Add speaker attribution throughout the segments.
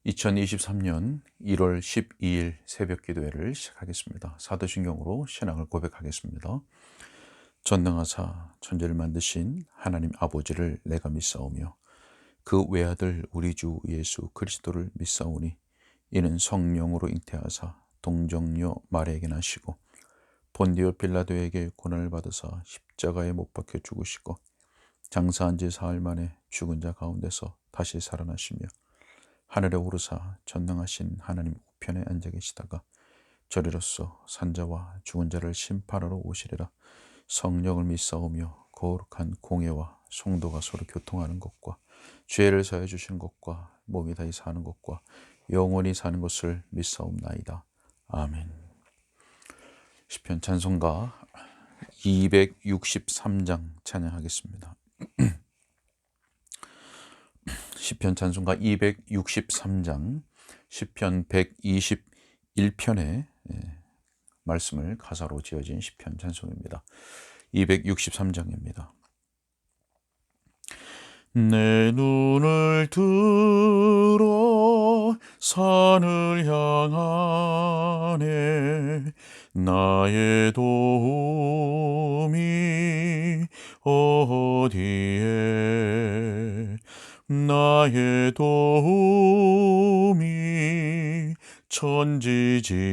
Speaker 1: 2023년 1월 12일 새벽 기도회를 시작하겠습니다. 사도신경으로 신앙을 고백하겠습니다. 전능하사 천지를 만드신 하나님 아버지를 내가 믿사오며 그 외아들 우리 주 예수 그리스도를 믿사오니 이는 성령으로 잉태하사 동정녀 마리아에게 나시고 본디오 빌라도에게 고난을 받으사 십자가에 못 박혀 죽으시고 장사한 지 사흘 만에 죽은 자 가운데서 다시 살아나시며 하늘에 오르사 전능하신 하나님 우편에 앉아 계시다가 저리로서 산자와 죽은 자를 심판하러 오시리라. 성령을 믿사오며 거룩한 공예와 성도가 서로 교통하는 것과 죄를 사해 주시는 것과 몸이 다시 사는 것과 영원히 사는 것을 믿사옵나이다. 아멘. 시편 찬송가 263장 찬양하겠습니다. 시편 찬송가 263장 시편 121편의 말씀을 가사로 지어진 시편 찬송입니다. 263장입니다. 내 눈을 들어 산을 향하네. 나의 도움이 어디에? 나의 도움이 천지 지으신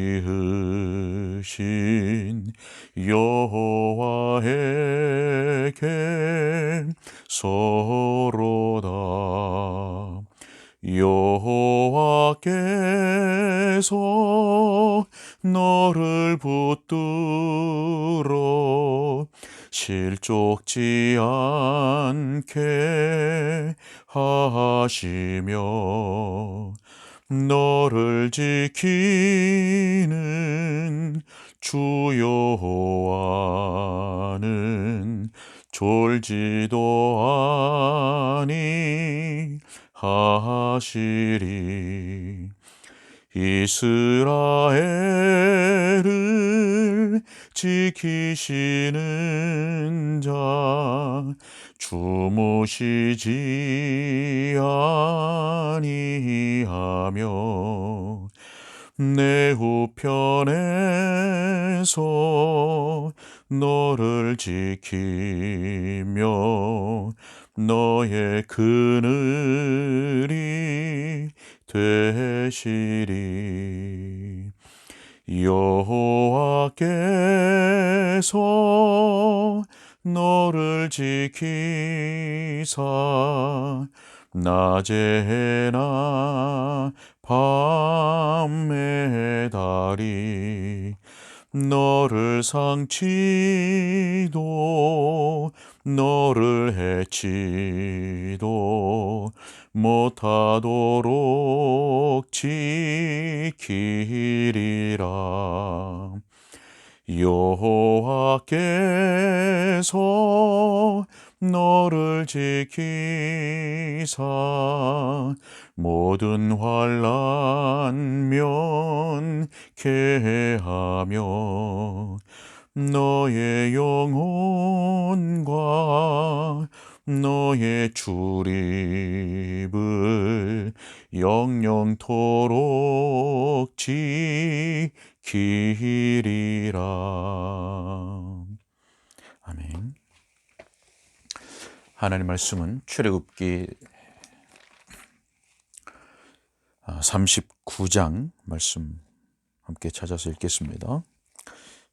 Speaker 1: 여호와에게 서로다. 여호와께서 너를 붙들어 실족지 않게 하시며 너를 지키는 주 여호와는 졸지도 아니 하시리. 이스라엘을 지키시는 자 주무시지 아니하며 내 우편에서 너를 지키며 너의 그늘이 되시리. 여호와께서 너를 지키사 낮에나 밤에 달이 너를 상치도 너를 해치도 못하도록 지키리라. 여호와께서 너를 지키사 모든 환난 면케하며 너의 영혼과 너의 출입을 영영토록 지키리라. 아멘. 하나님 말씀은 출애굽기 39장 말씀 함께 찾아서 읽겠습니다.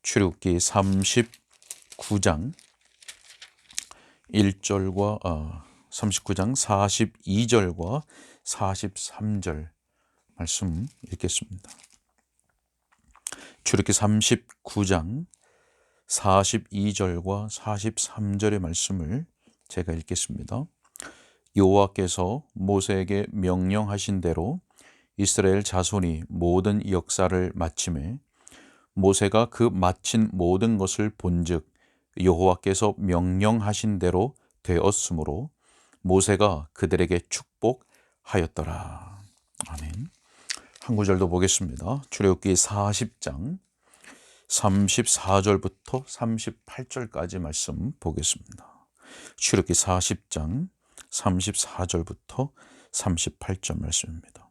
Speaker 1: 출애굽기 39장 1절과 39장 42절과 43절 말씀 읽겠습니다. 출애굽기 39장 42절과 43절의 말씀을 제가 읽겠습니다. 여호와께서 모세에게 명령하신 대로 이스라엘 자손이 모든 역사를 마치매 모세가 그 마친 모든 것을 본즉 여호와께서 명령하신 대로 되었으므로 모세가 그들에게 축복하였더라. 아멘. 한 구절도 보겠습니다. 출애굽기 40장 34절부터 38절까지 말씀 보겠습니다. 출애굽기 40장 34절부터 38절 말씀입니다.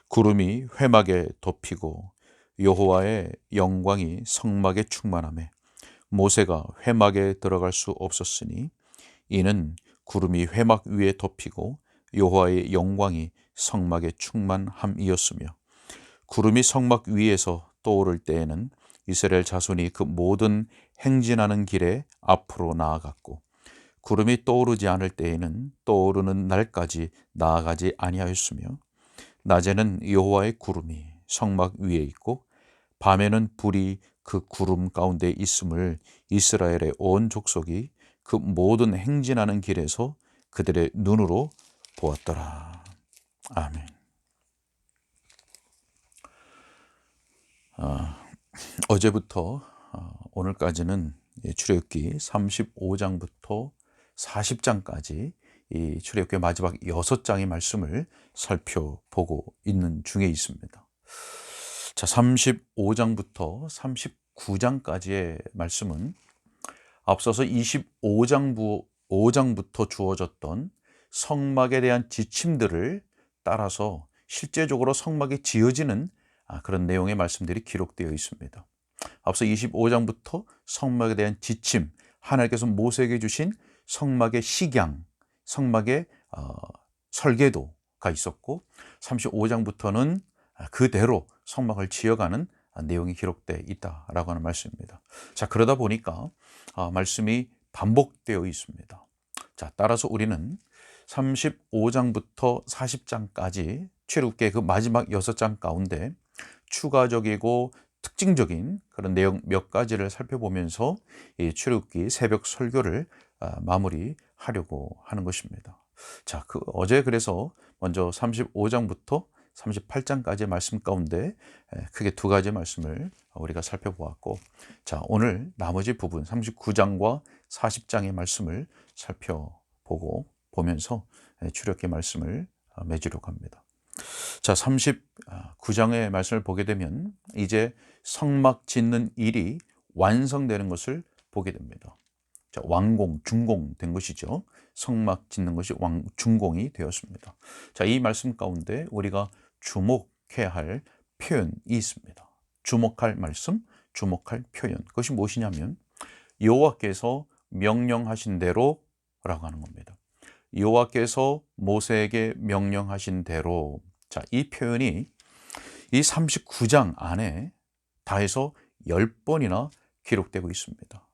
Speaker 1: 구름이 회막에 덮이고 여호와의 영광이 성막에 충만하매 모세가 회막에 들어갈 수 없었으니 이는 구름이 회막 위에 덮이고 여호와의 영광이 성막에 충만함이었으며 구름이 성막 위에서 떠오를 때에는 이스라엘 자손이 그 모든 행진하는 길에 앞으로 나아갔고 구름이 떠오르지 않을 때에는 떠오르는 날까지 나아가지 아니하였으며 낮에는 여호와의 구름이 성막 위에 있고 밤에는 불이 그 구름 가운데 있음을 이스라엘의 온 족속이 그 모든 행진하는 길에서 그들의 눈으로 보았더라. 아멘. 어제부터 오늘까지는 출애굽기 35장부터 40장까지 이 출애굽기 마지막 6장의 말씀을 살펴보고 있는 중에 있습니다. 자, 35장부터 39장까지의 말씀은 앞서서 25장부터 주어졌던 성막에 대한 지침들을 따라서 실제적으로 성막이 지어지는 그런 내용의 말씀들이 기록되어 있습니다. 앞서 25장부터 성막에 대한 지침, 하나님께서 모세에게 주신 성막의 식양, 성막의 설계도가 있었고 35장부터는 그대로 성막을 지어가는 내용이 기록되어 있다라고 하는 말씀입니다. 자, 그러다 보니까 말씀이 반복되어 있습니다. 자, 따라서 우리는 35장부터 40장까지 출애굽기의 그 마지막 6장 가운데 추가적이고 특징적인 그런 내용 몇 가지를 살펴보면서 이 출애굽기 새벽 설교를 마무리하려고 하는 것입니다. 자, 어제 그래서 먼저 35장부터 38장까지의 말씀 가운데 크게 두 가지 말씀을 우리가 살펴보았고, 자, 오늘 나머지 부분 39장과 40장의 말씀을 살펴보면서 출애굽기 말씀을 맺으려고 합니다. 자, 39장의 말씀을 보게 되면 이제 성막 짓는 일이 완성되는 것을 보게 됩니다. 자, 완공, 준공된 것이죠. 성막 짓는 것이 준공이 되었습니다. 자, 이 말씀 가운데 우리가 주목해야 할 표현이 있습니다. 주목할 말씀, 주목할 표현. 그것이 무엇이냐면 여호와께서 명령하신 대로 라고 하는 겁니다. 여호와께서 모세에게 명령하신 대로. 자, 이 표현이 이 39장 안에 다해서 10번이나 기록되고 있습니다.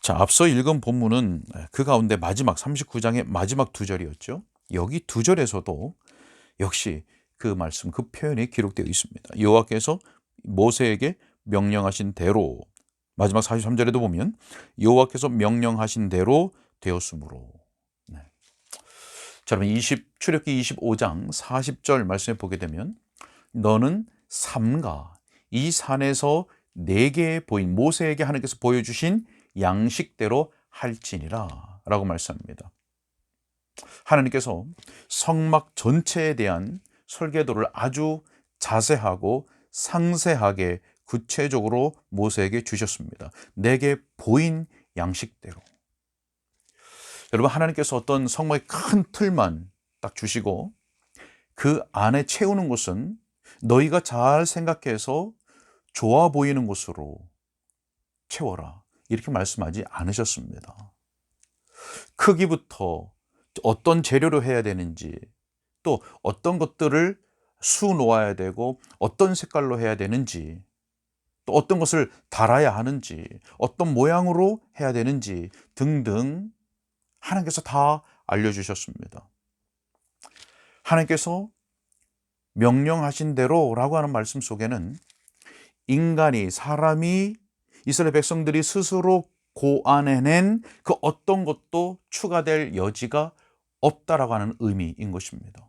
Speaker 1: 자, 앞서 읽은 본문은 그 가운데 마지막 39장의 마지막 두 절이었죠. 여기 두 절에서도 역시 그 말씀, 그 표현이 기록되어 있습니다. 여호와께서 모세에게 명령하신 대로. 마지막 43절에도 보면 여호와께서 명령하신 대로 되었으므로. 네. 자, 그러면 출애굽기 25장 40절 말씀에 보게 되면 너는 삼가 이 산에서 내게 보인 모세에게 하나님께서 보여주신 양식대로 할지니라 라고 말씀합니다. 하나님께서 성막 전체에 대한 설계도를 아주 자세하고 상세하게 구체적으로 모세에게 주셨습니다. 내게 보인 양식대로. 여러분, 하나님께서 어떤 성막의 큰 틀만 딱 주시고 그 안에 채우는 것은 너희가 잘 생각해서 좋아 보이는 것으로 채워라, 이렇게 말씀하지 않으셨습니다. 크기부터 어떤 재료로 해야 되는지, 또 어떤 것들을 수 놓아야 되고 어떤 색깔로 해야 되는지, 또 어떤 것을 달아야 하는지, 어떤 모양으로 해야 되는지 등등 하나님께서 다 알려주셨습니다. 하나님께서 명령하신 대로라고 하는 말씀 속에는 사람이 이스라엘 백성들이 스스로 고안해낸 그 어떤 것도 추가될 여지가 없다라고 하는 의미인 것입니다.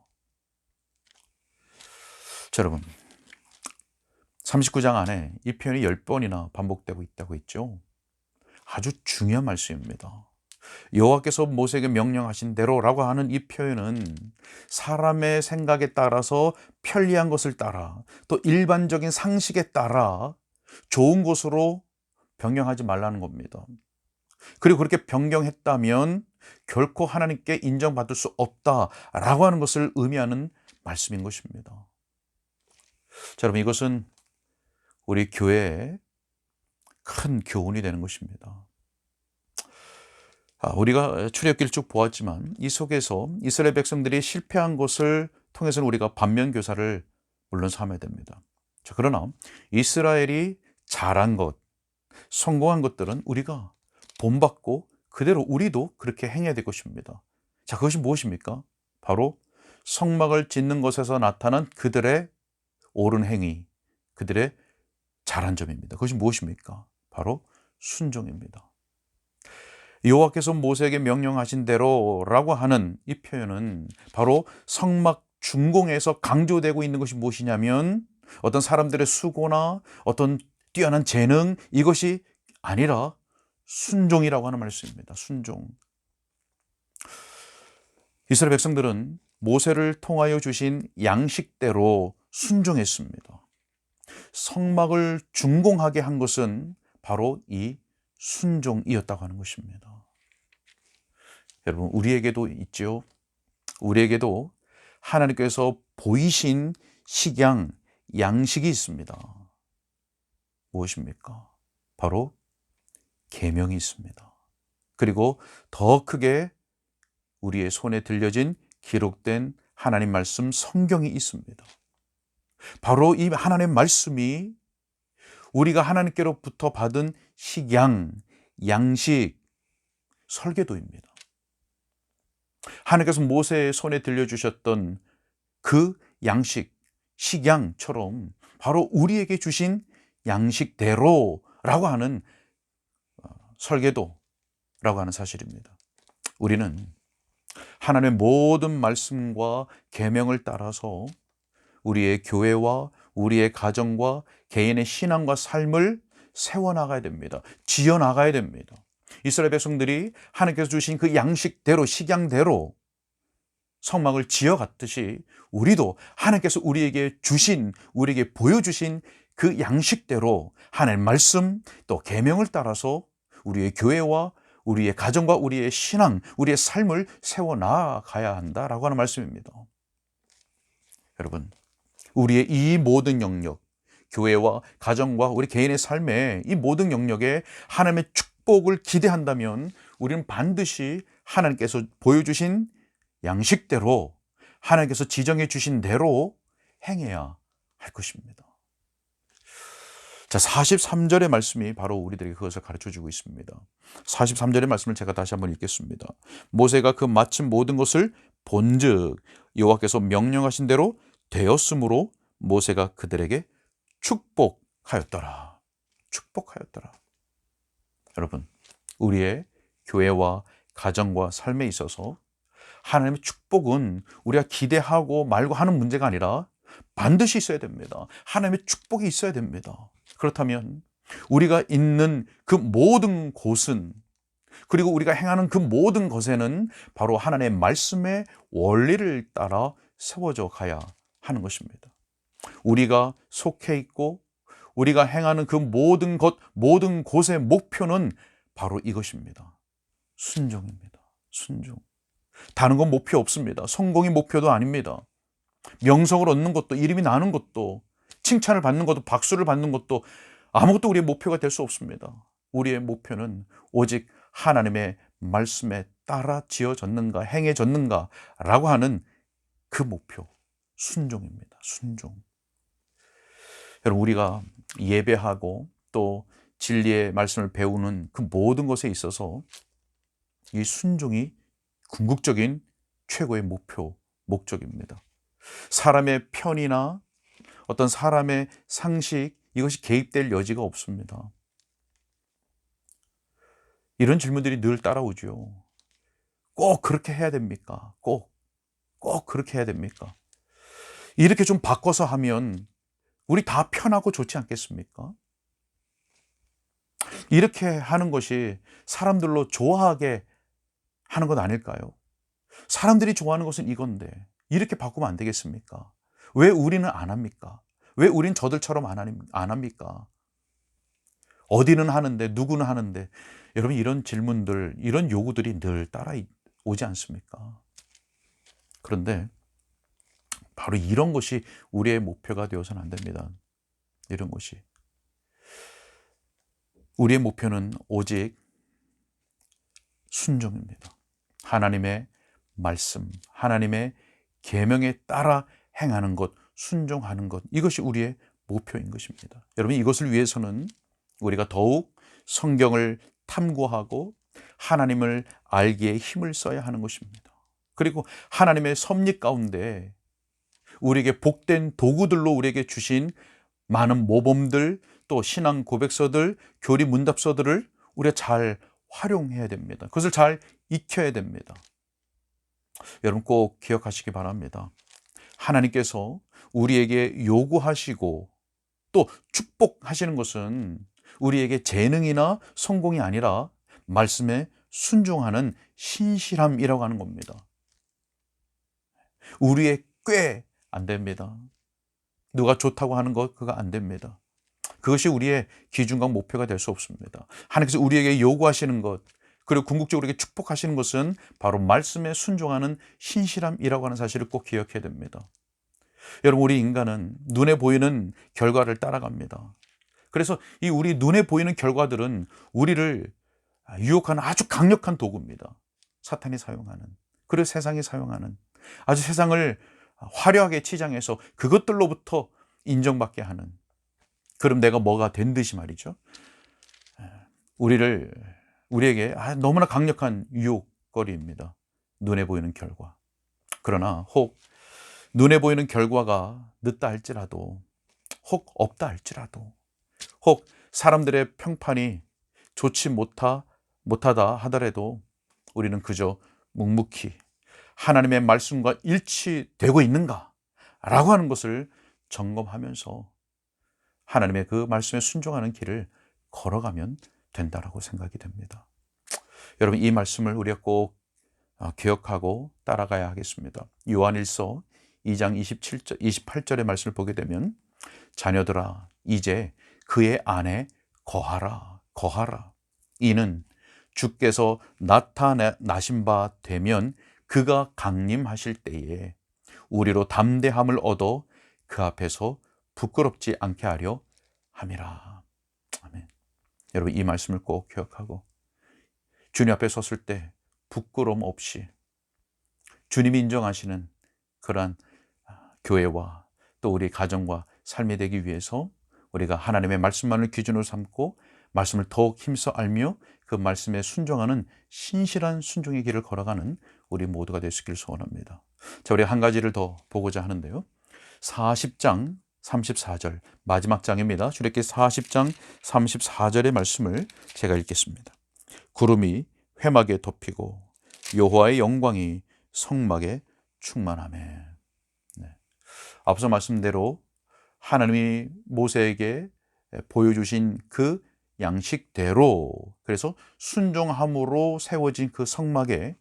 Speaker 1: 자, 여러분, 39장 안에 이 표현이 10번이나 반복되고 있다고 했죠. 아주 중요한 말씀입니다. 여호와께서 모세에게 명령하신 대로라고 하는 이 표현은 사람의 생각에 따라서 편리한 것을 따라, 또 일반적인 상식에 따라 좋은 것으로 변경하지 말라는 겁니다. 그리고 그렇게 변경했다면 결코 하나님께 인정받을 수 없다라고 하는 것을 의미하는 말씀인 것입니다. 자, 여러분, 이것은 우리 교회에 큰 교훈이 되는 것입니다. 우리가 출애굽기를 쭉 보았지만 이 속에서 이스라엘 백성들이 실패한 것을 통해서는 우리가 반면교사를 물론 삼아야 됩니다. 자, 그러나 이스라엘이 잘한 것, 성공한 것들은 우리가 본받고 그대로 우리도 그렇게 행해야 될 것입니다. 자, 그것이 무엇입니까? 바로 성막을 짓는 것에서 나타난 그들의 옳은 행위, 그들의 잘한 점입니다. 그것이 무엇입니까? 바로 순종입니다. 여호와께서 모세에게 명령하신 대로라고 하는 이 표현은 바로 성막 준공에서 강조되고 있는 것이 무엇이냐면 어떤 사람들의 수고나 어떤 뛰어난 재능, 이것이 아니라 순종이라고 하는 말씀입니다. 순종. 이스라엘 백성들은 모세를 통하여 주신 양식대로 순종했습니다. 성막을 준공하게 한 것은 바로 이 순종이었다고 하는 것입니다. 여러분, 우리에게도 있죠. 우리에게도 하나님께서 보이신 식양, 양식이 있습니다. 무엇입니까? 바로 계명이 있습니다. 그리고 더 크게 우리의 손에 들려진 기록된 하나님 말씀 성경이 있습니다. 바로 이 하나님 말씀이 우리가 하나님께로부터 받은 식양, 양식, 설계도입니다. 하나님께서 모세의 손에 들려주셨던 그 양식, 식양처럼 바로 우리에게 주신 양식대로라고 하는 설계도라고 하는 사실입니다. 우리는 하나님의 모든 말씀과 계명을 따라서 우리의 교회와 우리의 가정과 개인의 신앙과 삶을 세워나가야 됩니다. 지어나가야 됩니다. 이스라엘 백성들이 하나님께서 주신 그 양식대로, 식양대로 성막을 지어갔듯이 우리도 하나님께서 우리에게 주신, 우리에게 보여주신 그 양식대로 하나님의 말씀 또 계명을 따라서 우리의 교회와 우리의 가정과 우리의 신앙, 우리의 삶을 세워나가야 한다라고 하는 말씀입니다. 여러분, 우리의 이 모든 영역, 교회와 가정과 우리 개인의 삶의 이 모든 영역에 하나님의 축복을 기대한다면 우리는 반드시 하나님께서 보여주신 양식대로, 하나님께서 지정해 주신 대로 행해야 할 것입니다. 자, 43절의 말씀이 바로 우리들에게 그것을 가르쳐주고 있습니다. 43절의 말씀을 제가 다시 한번 읽겠습니다. 모세가 그 마친 모든 것을 본즉 여호와께서 명령하신 대로 되었으므로 모세가 그들에게 축복하였더라. 축복하였더라. 여러분, 우리의 교회와 가정과 삶에 있어서 하나님의 축복은 우리가 기대하고 말고 하는 문제가 아니라 반드시 있어야 됩니다. 하나님의 축복이 있어야 됩니다. 그렇다면 우리가 있는 그 모든 곳은, 그리고 우리가 행하는 그 모든 것에는 바로 하나님의 말씀의 원리를 따라 세워져 가야 하는 것입니다. 우리가 속해 있고 우리가 행하는 그 모든 것, 모든 곳의 목표는 바로 이것입니다. 순종입니다. 순종. 다른 건 목표 없습니다. 성공이 목표도 아닙니다. 명성을 얻는 것도, 이름이 나는 것도, 칭찬을 받는 것도, 박수를 받는 것도 아무것도 우리의 목표가 될 수 없습니다. 우리의 목표는 오직 하나님의 말씀에 따라 지어졌는가, 행해졌는가라고 하는 그 목표, 순종입니다. 순종. 여러분, 우리가 예배하고 또 진리의 말씀을 배우는 그 모든 것에 있어서 이 순종이 궁극적인 최고의 목표, 목적입니다. 사람의 편이나 어떤 사람의 상식, 이것이 개입될 여지가 없습니다. 이런 질문들이 늘 따라오죠. 꼭 그렇게 해야 됩니까? 꼭 그렇게 해야 됩니까? 이렇게 좀 바꿔서 하면 우리 다 편하고 좋지 않겠습니까? 이렇게 하는 것이 사람들로 좋아하게 하는 건 아닐까요? 사람들이 좋아하는 것은 이건데 이렇게 바꾸면 안 되겠습니까? 왜 우리는 안 합니까? 왜 우린 저들처럼 안 합니까? 어디는 하는데 누구는 하는데, 여러분, 이런 질문들, 이런 요구들이 늘 따라오지 않습니까? 그런데 바로 이런 것이 우리의 목표가 되어서는 안 됩니다. 이런 것이. 우리의 목표는 오직 순종입니다. 하나님의 말씀, 하나님의 계명에 따라 행하는 것, 순종하는 것, 이것이 우리의 목표인 것입니다. 여러분, 이것을 위해서는 우리가 더욱 성경을 탐구하고 하나님을 알기에 힘을 써야 하는 것입니다. 그리고 하나님의 섭리 가운데 우리에게 복된 도구들로 우리에게 주신 많은 모범들, 또 신앙 고백서들, 교리 문답서들을 우리가 잘 활용해야 됩니다. 그것을 잘 익혀야 됩니다. 여러분 꼭 기억하시기 바랍니다. 하나님께서 우리에게 요구하시고 또 축복하시는 것은 우리에게 재능이나 성공이 아니라 말씀에 순종하는 신실함이라고 하는 겁니다. 우리의 꽤 안 됩니다. 누가 좋다고 하는 것 그거 안 됩니다. 그것이 우리의 기준과 목표가 될 수 없습니다. 하나님께서 우리에게 요구하시는 것, 그리고 궁극적으로 우리에게 축복하시는 것은 바로 말씀에 순종하는 신실함이라고 하는 사실을 꼭 기억해야 됩니다. 여러분, 우리 인간은 눈에 보이는 결과를 따라갑니다. 그래서 이 우리 눈에 보이는 결과들은 우리를 유혹하는 아주 강력한 도구입니다. 사탄이 사용하는, 그리고 세상이 사용하는, 아주 세상을 화려하게 치장해서 그것들로부터 인정받게 하는, 그럼 내가 뭐가 된 듯이 말이죠. 우리에게 너무나 강력한 유혹거리입니다. 눈에 보이는 결과. 그러나 혹 눈에 보이는 결과가 늦다 할지라도, 혹 없다 할지라도, 혹 사람들의 평판이 좋지 못하다 하더라도 우리는 그저 묵묵히 하나님의 말씀과 일치되고 있는가 라고 하는 것을 점검하면서 하나님의 그 말씀에 순종하는 길을 걸어가면 된다라고 생각이 됩니다. 여러분, 이 말씀을 우리가 꼭 기억하고 따라가야 하겠습니다. 요한일서 2장 28절의 말씀을 보게 되면, 자녀들아 이제 그의 안에 거하라. 이는 주께서 나타나신 바 되면 그가 강림하실 때에 우리로 담대함을 얻어 그 앞에서 부끄럽지 않게 하려 함이라. 아멘. 여러분, 이 말씀을 꼭 기억하고 주님 앞에 섰을 때 부끄러움 없이 주님이 인정하시는 그러한 교회와 또 우리 가정과 삶이 되기 위해서 우리가 하나님의 말씀만을 기준으로 삼고 말씀을 더욱 힘써 알며 그 말씀에 순종하는 신실한 순종의 길을 걸어가는 우리 모두가 될 수 있기를 소원합니다. 자, 우리 한 가지를 더 보고자 하는데요. 40장 34절 마지막 장입니다. 출애굽기 40장 34절의 말씀을 제가 읽겠습니다. 구름이 회막에 덮이고 여호와의 영광이 성막에 충만하매. 네. 앞서 말씀대로 하나님이 모세에게 보여주신 그 양식대로, 그래서 순종함으로 세워진 그 성막에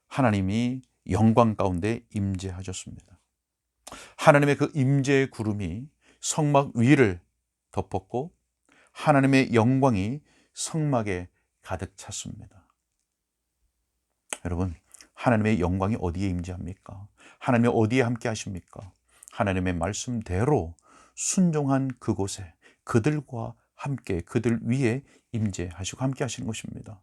Speaker 1: 하나님이 영광 가운데 임재하셨습니다. 하나님의 그 임재의 구름이 성막 위를 덮었고 하나님의 영광이 성막에 가득 찼습니다. 여러분, 하나님의 영광이 어디에 임재합니까? 하나님이 어디에 함께 하십니까? 하나님의 말씀대로 순종한 그곳에 그들과 함께 그들 위에 임재하시고 함께 하시는 것입니다.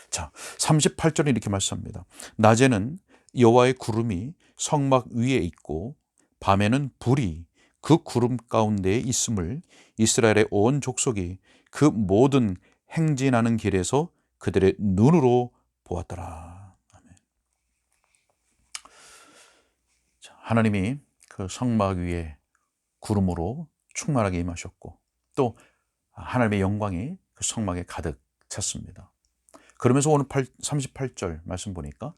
Speaker 1: 자, 38절에 이렇게 말씀합니다. 낮에는 여호와의 구름이 성막 위에 있고 밤에는 불이 그 구름 가운데에 있음을 이스라엘의 온 족속이 그 모든 행진하는 길에서 그들의 눈으로 보았더라. 아멘. 자, 하나님이 그 성막 위에 구름으로 충만하게 임하셨고 또 하나님의 영광이 그 성막에 가득 찼습니다. 그러면서 오늘 38절 말씀 보니까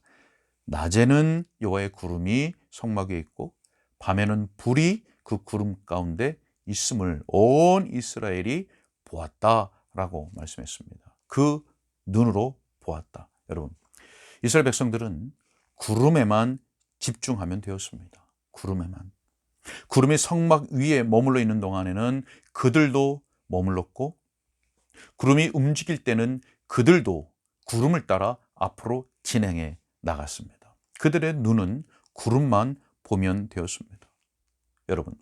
Speaker 1: 낮에는 여호와의 구름이 성막 위에 있고 밤에는 불이 그 구름 가운데 있음을 온 이스라엘이 보았다라고 말씀했습니다. 그 눈으로 보았다. 여러분, 이스라엘 백성들은 구름에만 집중하면 되었습니다. 구름에만. 구름이 성막 위에 머물러 있는 동안에는 그들도 머물렀고 구름이 움직일 때는 그들도 구름을 따라 앞으로 진행해 나갔습니다. 그들의 눈은 구름만 보면 되었습니다. 여러분,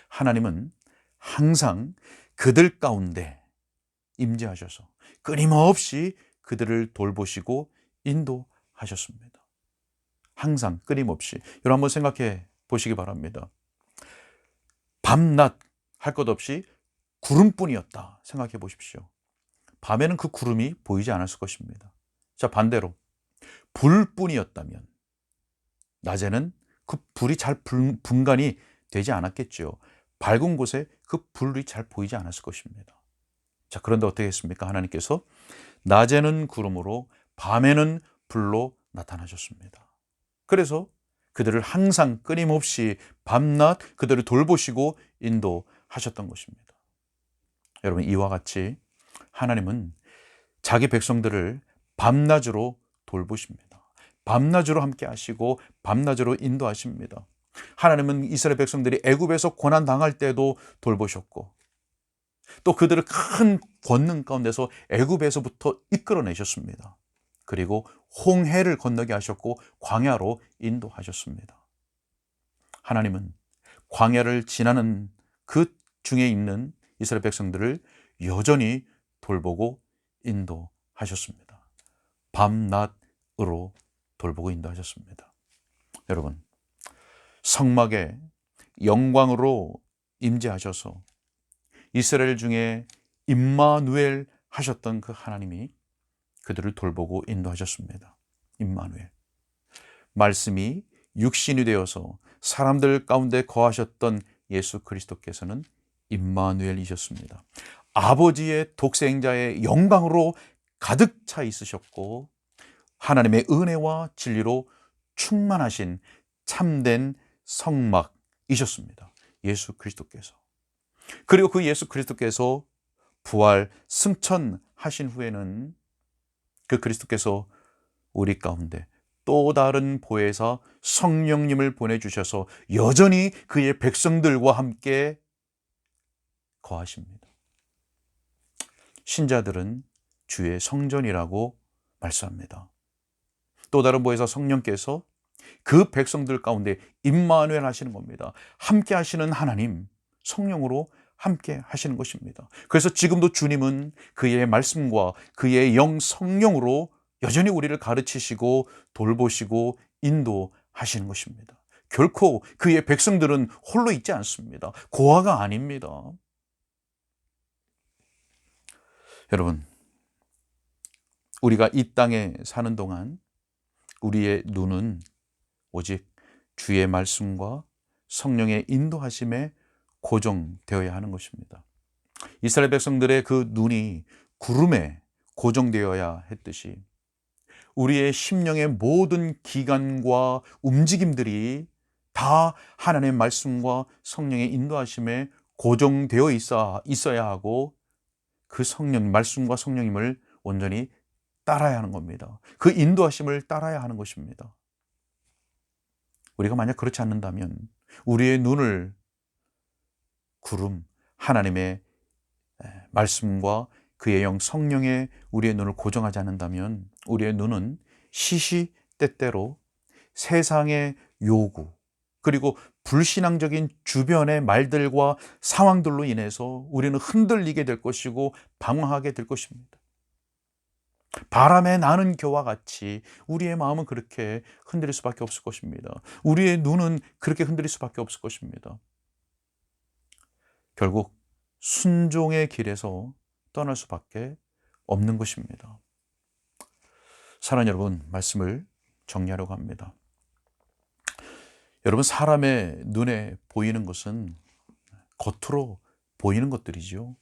Speaker 1: 하나님은 항상 그들 가운데 임재하셔서 끊임없이 그들을 돌보시고 인도하셨습니다. 항상 끊임없이. 여러분 한번 생각해 보시기 바랍니다. 밤낮 할 것 없이 구름뿐이었다 생각해 보십시오. 밤에는 그 구름이 보이지 않았을 것입니다. 자, 반대로 불뿐이었다면 낮에는 그 불이 잘 분간이 되지 않았겠죠. 밝은 곳에 그 불이 잘 보이지 않았을 것입니다. 자, 그런데 어떻게 했습니까? 하나님께서 낮에는 구름으로 밤에는 불로 나타나셨습니다. 그래서 그들을 항상 끊임없이 밤낮 그들을 돌보시고 인도하셨던 것입니다. 여러분, 이와 같이 하나님은 자기 백성들을 밤낮으로 돌보십니다. 밤낮으로 함께 하시고 밤낮으로 인도하십니다. 하나님은 이스라엘 백성들이 애굽에서 고난 당할 때도 돌보셨고 또 그들을 큰 권능 가운데서 애굽에서부터 이끌어내셨습니다. 그리고 홍해를 건너게 하셨고 광야로 인도하셨습니다. 하나님은 광야를 지나는 그 중에 있는 이스라엘 백성들을 여전히 돌보고 인도하셨습니다. 밤낮으로 돌보고 인도하셨습니다. 여러분, 성막에 영광으로 임재하셔서 이스라엘 중에 임마누엘 하셨던 그 하나님이 그들을 돌보고 인도하셨습니다. 임마누엘. 말씀이 육신이 되어서 사람들 가운데 거하셨던 예수 그리스도께서는 임마누엘이셨습니다. 아버지의 독생자의 영광으로 가득 차 있으셨고 하나님의 은혜와 진리로 충만하신 참된 성막이셨습니다. 예수 그리스도께서. 그리고 그 예수 그리스도께서 부활 승천하신 후에는 그 그리스도께서 우리 가운데 또 다른 보혜사 성령님을 보내주셔서 여전히 그의 백성들과 함께 거하십니다. 신자들은 주의 성전이라고 말씀합니다. 또 다른 보혜사 성령께서 그 백성들 가운데 임마누엘 하시는 겁니다. 함께 하시는 하나님, 성령으로 함께 하시는 것입니다. 그래서 지금도 주님은 그의 말씀과 그의 영 성령으로 여전히 우리를 가르치시고 돌보시고 인도하시는 것입니다. 결코 그의 백성들은 홀로 있지 않습니다. 고아가 아닙니다. 여러분, 우리가 이 땅에 사는 동안 우리의 눈은 오직 주의 말씀과 성령의 인도하심에 고정되어야 하는 것입니다. 이스라엘 백성들의 그 눈이 구름에 고정되어야 했듯이 우리의 심령의 모든 기관과 움직임들이 다 하나님의 말씀과 성령의 인도하심에 고정되어 있어야 하고 그 성령, 말씀과 성령님을 온전히 따라야 하는 겁니다. 그 인도하심을 따라야 하는 것입니다. 우리가 만약 그렇지 않는다면 우리의 눈을 구름, 하나님의 말씀과 그의 영 성령의 우리의 눈을 고정하지 않는다면 우리의 눈은 시시때때로 세상의 요구 그리고 불신앙적인 주변의 말들과 상황들로 인해서 우리는 흔들리게 될 것이고 방황하게 될 것입니다. 바람에 나는 겨와 같이 우리의 마음은 그렇게 흔들릴 수밖에 없을 것입니다. 우리의 눈은 그렇게 흔들릴 수밖에 없을 것입니다. 결국 순종의 길에서 떠날 수밖에 없는 것입니다. 사랑하는 여러분, 말씀을 정리하려고 합니다. 여러분, 사람의 눈에 보이는 것은 겉으로 보이는 것들이죠.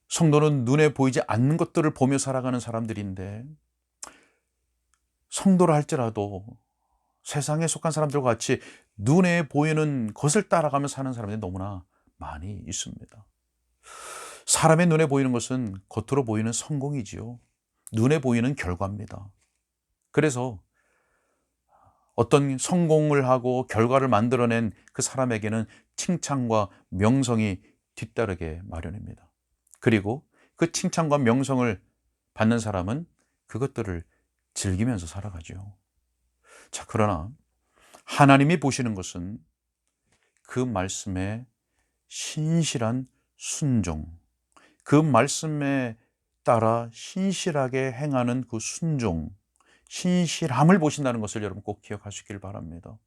Speaker 1: 성도는 눈에 보이지 않는 것들을 보며 살아가는 사람들인데 성도라 할지라도 세상에 속한 사람들과 같이 눈에 보이는 것을 따라가며 사는 사람들이 너무나 많이 있습니다. 사람의 눈에 보이는 것은 겉으로 보이는 성공이지요. 눈에 보이는 결과입니다. 그래서 어떤 성공을 하고 결과를 만들어낸 그 사람에게는 칭찬과 명성이 뒤따르게 마련입니다. 그리고 그 칭찬과 명성을 받는 사람은 그것들을 즐기면서 살아가죠. 자, 그러나 하나님이 보시는 것은 그 말씀에 신실한 순종, 그 말씀에 따라 신실하게 행하는 그 순종, 신실함을 보신다는 것을 여러분 꼭 기억하시길 바랍니다.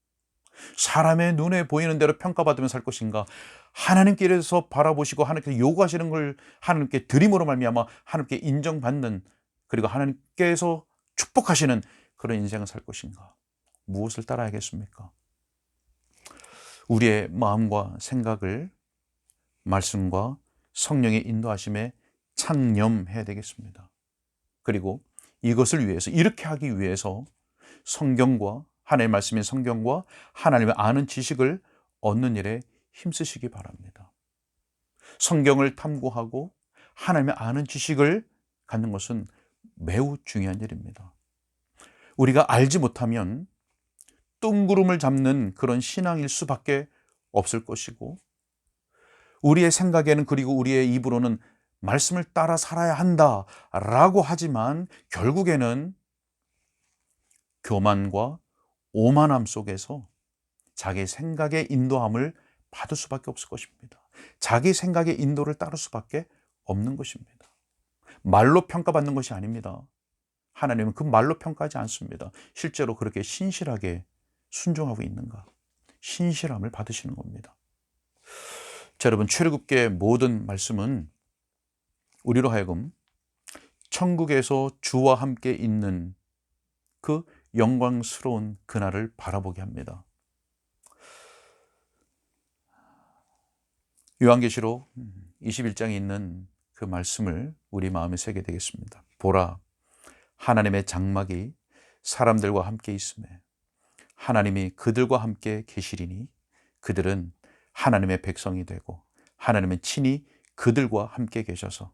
Speaker 1: 사람의 눈에 보이는 대로 평가받으며 살 것인가, 하나님께서 바라보시고 하나님께서 요구하시는 걸 하나님께 드림으로 말미암아 하나님께 인정받는, 그리고 하나님께서 축복하시는 그런 인생을 살 것인가, 무엇을 따라야겠습니까? 우리의 마음과 생각을 말씀과 성령의 인도하심에 창념해야 되겠습니다. 그리고 이것을 위해서, 이렇게 하기 위해서 성경과 하나님의 말씀인 성경과 하나님의 아는 지식을 얻는 일에 힘쓰시기 바랍니다. 성경을 탐구하고 하나님의 아는 지식을 갖는 것은 매우 중요한 일입니다. 우리가 알지 못하면 뜬구름을 잡는 그런 신앙일 수밖에 없을 것이고, 우리의 생각에는, 그리고 우리의 입으로는 말씀을 따라 살아야 한다라고 하지만 결국에는 교만과 오만함 속에서 자기 생각의 인도함을 받을 수밖에 없을 것입니다. 자기 생각의 인도를 따를 수밖에 없는 것입니다. 말로 평가받는 것이 아닙니다. 하나님은 그 말로 평가하지 않습니다. 실제로 그렇게 신실하게 순종하고 있는가, 신실함을 받으시는 겁니다. 자, 여러분, 출애굽기의 모든 말씀은 우리로 하여금 천국에서 주와 함께 있는 그 영광스러운 그날을 바라보게 합니다. 요한계시록 21장에 있는 그 말씀을 우리 마음에 새게 되겠습니다. 보라, 하나님의 장막이 사람들과 함께 있으매 하나님이 그들과 함께 계시리니 그들은 하나님의 백성이 되고 하나님은 친히 그들과 함께 계셔서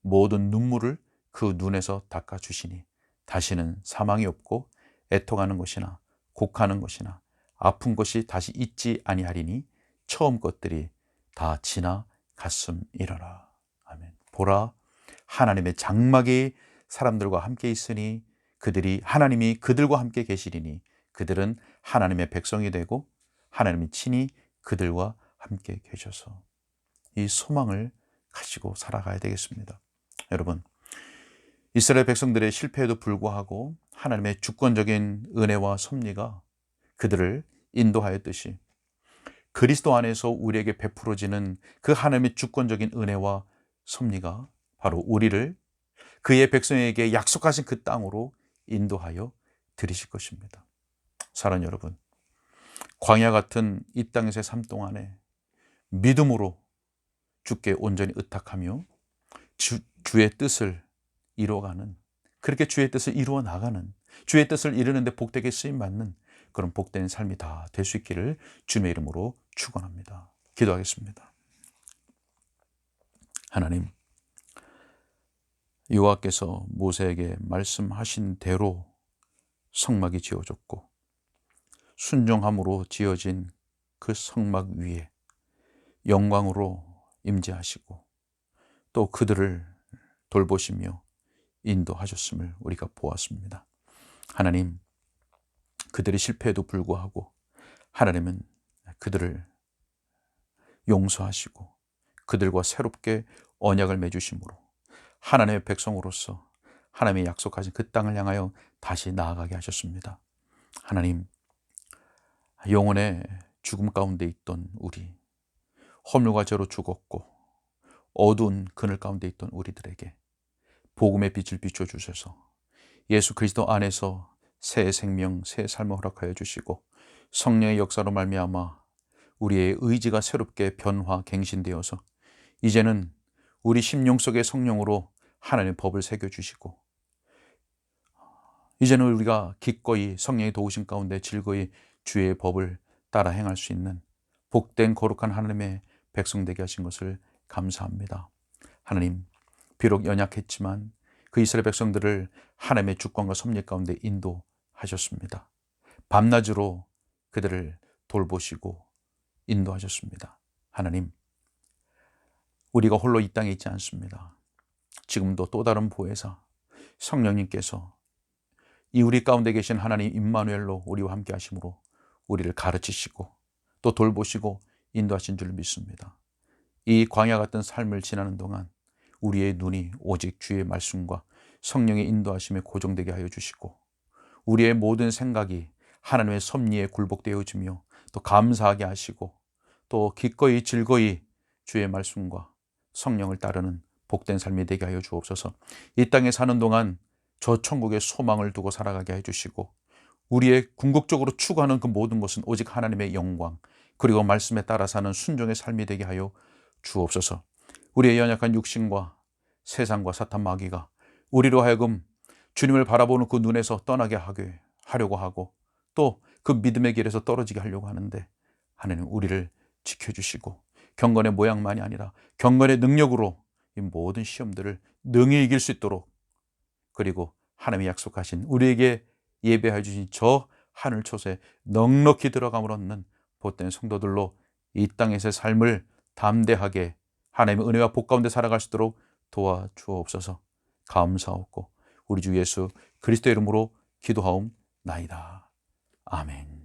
Speaker 1: 모든 눈물을 그 눈에서 닦아주시니 다시는 사망이 없고 애통하는 것이나 곡하는 것이나 아픈 것이 다시 있지 아니하리니 처음 것들이 다 지나갔음이러라. 아멘. 보라, 하나님의 장막이 사람들과 함께 있으니 하나님이 그들과 함께 계시리니 그들은 하나님의 백성이 되고 하나님이 친히 그들과 함께 계셔서 이 소망을 가지고 살아가야 되겠습니다. 여러분, 이스라엘 백성들의 실패에도 불구하고 하나님의 주권적인 은혜와 섭리가 그들을 인도하였듯이 그리스도 안에서 우리에게 베풀어지는 그 하나님의 주권적인 은혜와 섭리가 바로 우리를 그의 백성에게 약속하신 그 땅으로 인도하여 드리실 것입니다. 사랑하는 여러분, 광야 같은 이 땅에서의 삶 동안에 믿음으로 주께 온전히 의탁하며 주의 뜻을 이루어가는, 그렇게 주의 뜻을 이루어 나가는, 주의 뜻을 이루는데 복되게 쓰임받는 그런 복된 삶이 다 될 수 있기를 주님의 이름으로 축원합니다. 기도하겠습니다. 하나님, 여호와께서 모세에게 말씀하신 대로 성막이 지어졌고 순종함으로 지어진 그 성막 위에 영광으로 임재하시고 또 그들을 돌보시며 인도하셨음을 우리가 보았습니다. 하나님, 그들이 실패에도 불구하고 하나님은 그들을 용서하시고 그들과 새롭게 언약을 맺으심으로 하나님의 백성으로서 하나님의 약속하신 그 땅을 향하여 다시 나아가게 하셨습니다. 하나님, 영혼의 죽음 가운데 있던 우리, 허물과 죄로 죽었고 어두운 그늘 가운데 있던 우리들에게 복음의 빛을 비춰주셔서 예수 그리스도 안에서 새 생명, 새 삶을 허락하여 주시고 성령의 역사로 말미암아 우리의 의지가 새롭게 변화, 갱신되어서 이제는 우리 심령 속의 성령으로 하나님의 법을 새겨주시고 이제는 우리가 기꺼이 성령의 도우심 가운데 즐거이 주의 법을 따라 행할 수 있는 복된 거룩한 하나님의 백성 되게 하신 것을 감사합니다. 하나님, 비록 연약했지만 그 이스라엘 백성들을 하나님의 주권과 섭리 가운데 인도하셨습니다. 밤낮으로 그들을 돌보시고 인도하셨습니다. 하나님, 우리가 홀로 이 땅에 있지 않습니다. 지금도 또 다른 보혜사 성령님께서 이 우리 가운데 계신 하나님 임마누엘로 우리와 함께 하심으로 우리를 가르치시고 또 돌보시고 인도하신 줄 믿습니다. 이 광야 같은 삶을 지나는 동안 우리의 눈이 오직 주의 말씀과 성령의 인도하심에 고정되게 하여 주시고 우리의 모든 생각이 하나님의 섭리에 굴복되어지며 또 감사하게 하시고 또 기꺼이 즐거이 주의 말씀과 성령을 따르는 복된 삶이 되게 하여 주옵소서. 이 땅에 사는 동안 저 천국의 소망을 두고 살아가게 해주시고 우리의 궁극적으로 추구하는 그 모든 것은 오직 하나님의 영광 그리고 말씀에 따라 사는 순종의 삶이 되게 하여 주옵소서. 우리의 연약한 육신과 세상과 사탄 마귀가 우리로 하여금 주님을 바라보는 그 눈에서 떠나게 하려고 하고 또 그 믿음의 길에서 떨어지게 하려고 하는데 하나님 우리를 지켜주시고 경건의 모양만이 아니라 경건의 능력으로 이 모든 시험들을 능히 이길 수 있도록 그리고 하나님이 약속하신 우리에게 예배해 주신 저 하늘 촛에 넉넉히 들어감을 얻는 복된 성도들로 이 땅에서의 삶을 담대하게 하나님의 은혜와 복 가운데 살아갈 수 있도록 도와주옵소서. 감사하옵고 우리 주 예수 그리스도의 이름으로 기도하옵나이다. 아멘.